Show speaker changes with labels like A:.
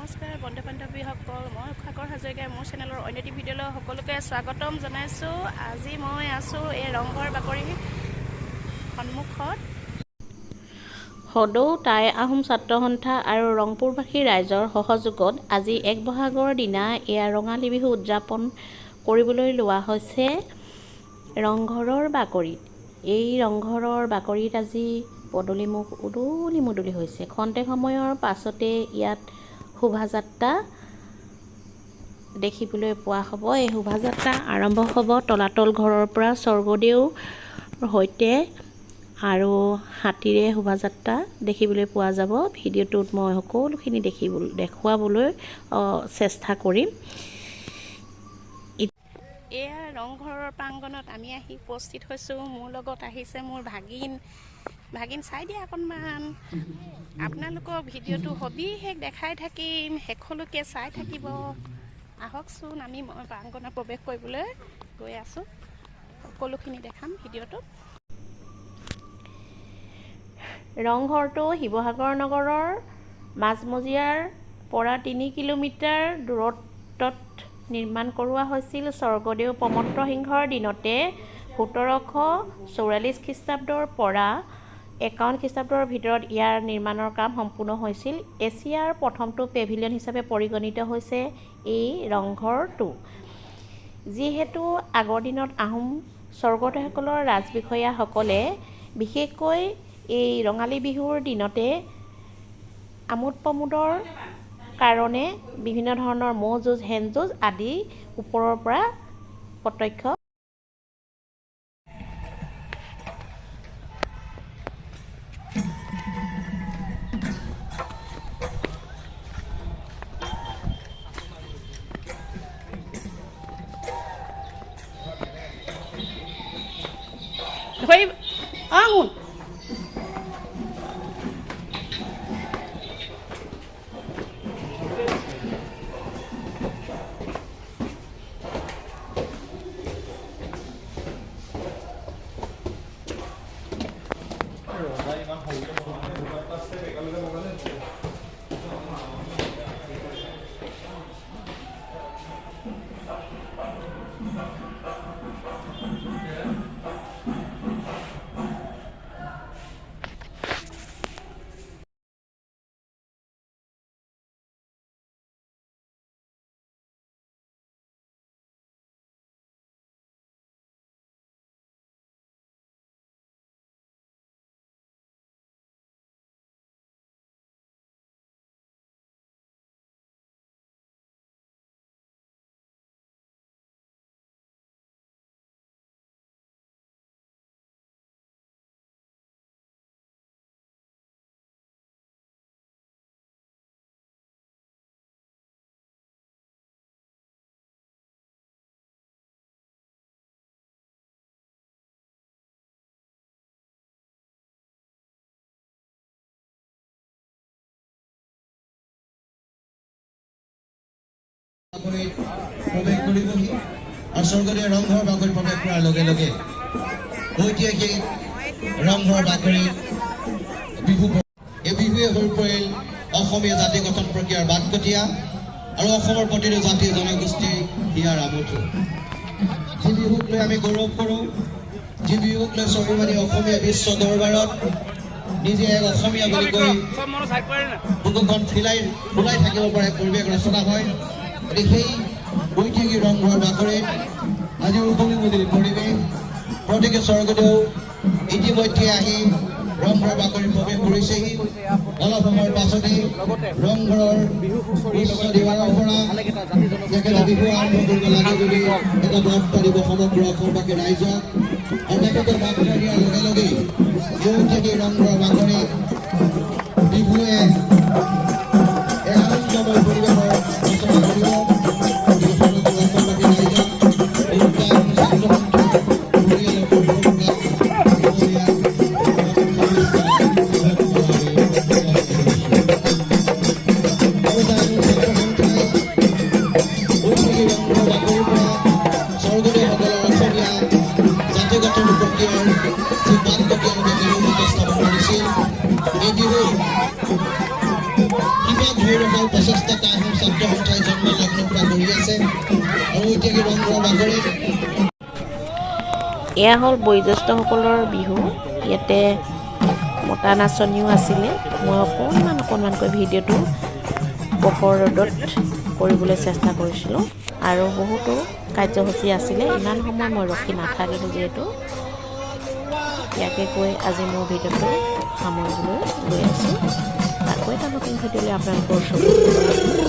A: নমস্কাৰ বন্ধু বান্ধৱীসকল, মই উষাকৰ হাজৰিকাই মোৰ চেনেলৰ অন্য এটি ভিডিঅ'লৈ সকলোকে স্বাগতম জনাইছোঁ। আজি মই আছোঁ এই ৰংঘৰ বাকৰিৰ সন্মুখত। সদৌ টাই আহোম ছাত্ৰ সন্থা আৰু ৰংপুৰবাসী ৰাইজৰ সহযোগত আজি ১ বহাগৰ দিনা এয়া ৰঙালী বিহু উদযাপন কৰিবলৈ লোৱা হৈছে ৰংঘৰৰ বাকৰিত। এই ৰংঘৰৰ বাকৰিত আজি পদূলিমুখ উদুলি মুদলি হৈছে। খন্তেক সময়ৰ পাছতে ইয়াত শোভাযাত্ৰা দেখিবলৈ পোৱা হ'ব। এই শোভাযাত্ৰা আৰম্ভ হ'ব তলাতল ঘৰৰ পৰা স্বৰ্গদেউৰ সৈতে আৰু হাতীৰে শোভাযাত্ৰা দেখিবলৈ পোৱা যাব। ভিডিঅ'টোত মই সকলোখিনি দেখুৱাবলৈ চেষ্টা কৰিম। এয়া ৰংঘৰৰ প্ৰাংগণত আমি আহি উপস্থিত হৈছোঁ। মোৰ লগত আহিছে মোৰ ভাগিন চাই দিয়া অকণমান। আপোনালোকক ভিডিঅ'টো সবিশেষ দেখাই থাকিম, শেষলৈকে চাই থাকিব। আহকচোন, মই প্ৰাংগণত প্ৰৱেশ কৰিবলৈ গৈ আছোঁ। সকলোখিনি দেখাম ভিডিঅ'টোত। ৰংঘৰটো শিৱসাগৰ নগৰৰ মাজমজিয়াৰ পৰা ৩ কিলোমিটাৰ দূৰত্বত নিৰ্মাণ কৰোৱা হৈছিল। স্বৰ্গদেউ প্ৰমত্ত সিংহৰ দিনতে ১৭৪৪ খ্ৰীষ্টাব্দৰ পৰা ৫১ খ্ৰীষ্টাব্দৰ ভিতৰত ইয়াৰ নিৰ্মাণৰ কাম সম্পূৰ্ণ হৈছিল। এছিয়াৰ প্ৰথমটো পেভিলিয়ন হিচাপে পৰিগণিত হৈছে এই ৰংঘৰটো। যিহেতু আগৰ দিনত আহোম স্বৰ্গদেউসকলৰ ৰাজবিষয়াসকলে বিশেষকৈ এই ৰঙালী বিহুৰ দিনতে আমোদ প্ৰমোদৰ কাৰণে বিভিন্ন ধৰণৰ ম'হ যুঁজ, হেন যুঁজ আদি ওপৰৰ পৰা প্ৰত্যক্ষ আঙুন
B: প্ৰৱেশ কৰিবহি আৰু স্বৰ্গদেউ ৰংঘৰ বাকৰিত প্ৰৱেশ কৰাৰ লগে লগে ঐতিহাসিক ৰংঘৰ বাকৰিত বিহু, এই বিহুৱে হৈ পৰিল অসমীয়া জাতি গঠন প্ৰক্ৰিয়াৰ বাটকটীয়া আৰু অসমৰ প্ৰতিটো জাতি জনগোষ্ঠী হিয়াৰ আমঠু। যি বিহুক লৈ আমি গৌৰৱ কৰোঁ, যি বিহুক লৈ স্বাভিমানী অসমীয়া বিশ্ব দৰবাৰত নিজে এক অসমীয়া বুলি কৈ বুকুখন ফুলাই থাকিব পৰা পৰিৱেশ ৰচনা হয়। সেই ঐতিহাসিক ৰংঘৰ বাকৰিত আজি উদুলি মুদলি পৰিৱেশ। প্ৰতিকে স্বৰ্গদেউ ইতিমধ্যে আহি ৰংঘৰ বাকৰিত প্ৰৱেশ কৰিছেহি। অলপ সময়ৰ পাছতেই ৰংঘৰৰ উচ্চ দিৱাৰৰ পৰা তেখেতে বিহু আৰম্ভ কৰিব লাগে বুলি এটা বাৰ্তা দিব সমগ্ৰ অসমবাসী ৰাইজক। আৰু তেখেতে বাৰ্তা দিয়াৰ লগে লগেই এই ঐতিহাসিক ৰংঘৰ বাকৰিত বিহুৱে এক আনন্দময় পৰিৱেশৰ ৰচনা কৰিব।
C: He
B: বিহুৰ অকল ৫৫টা আহোম ছাত্ৰ সন্থাই জন্ম লগ্নৰ পৰা গঢ়ি আছে আৰু এতিয়া ৰংঘৰ বাকৰি
C: এয়া হ'ল বয়োজ্যেষ্ঠসকলৰ বিহু। ইয়াতে মতা নাচনিও আছিলে। মই অকণমানকৈ ভিডিঅ'টো পোহৰ ৰ'দত কৰিবলৈ চেষ্টা কৰিছিলোঁ আৰু বহুতো কাৰ্যসূচী আছিলে। ইমান সময় মই ৰখি নাথাকিলোঁ যিহেতু। ইয়াকে কৈ আজি মোৰ ভিডিঅ'টো সামৰিবলৈ গৈ আছোঁ। আকৌ এটা নতুন ভিডিঅ'লৈ আপোনালোকৰ ওচৰত